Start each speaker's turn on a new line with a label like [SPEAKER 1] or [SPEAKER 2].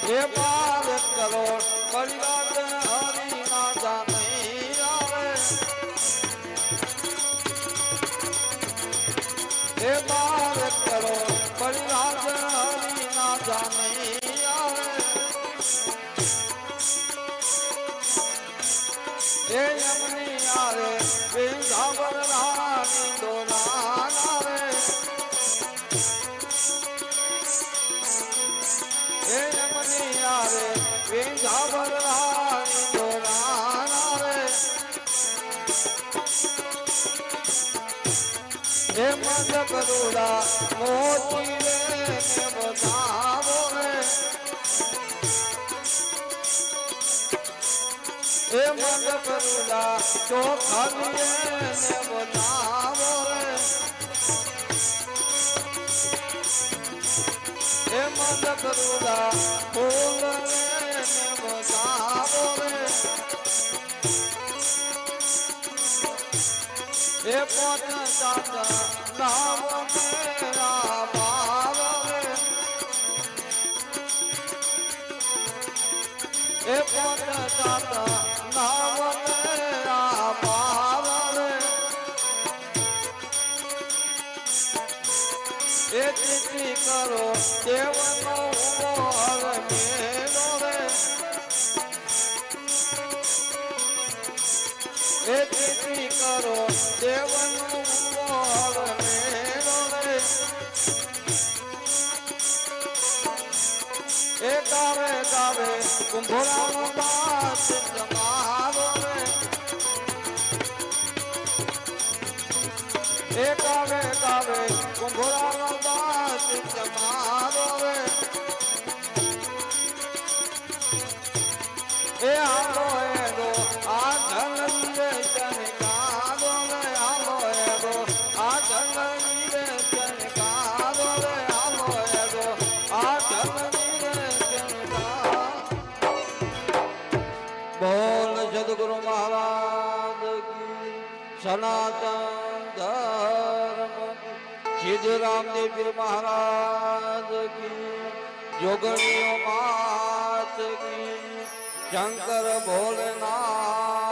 [SPEAKER 1] हे बार करोड़ परिराज हरि नाजा नहीं आवे हे बार करोड़ परिराज हरि नाजा नहीं आवे हे यमुनी आवे वृंदावन रानी दोलान आवे हे यमुनी आवे वृंदावन रानी दोलान आवे हे मद करुणा मोती रे ने बतावो रे हे मद करुणा चोखा ने बतावो रे हे मद करुणा फूल ने बतावो रे हे पोत सात नाम मेरा भाव रे हे पोत सात नाम मेरा भाव रे हे तिथि करो देवनो मोहर मेलो रे हे तिथि करो देवनो मोहर मेलो रे हे गावे गावे कुंभराम दास जमारो रे हे गावे गावे कुंभराम दास जमारो रे हे आलो एगो आधन रे चनकारो रे आलो एगो आधन रे चनकारो रे आलो एगो आधन रे चनकारो बोल सद्गुरु महाराज की सनातन धर्म सिद्ध रामदेव पीर महाराज की जोगणियों मात की शंकर भोलेनाथ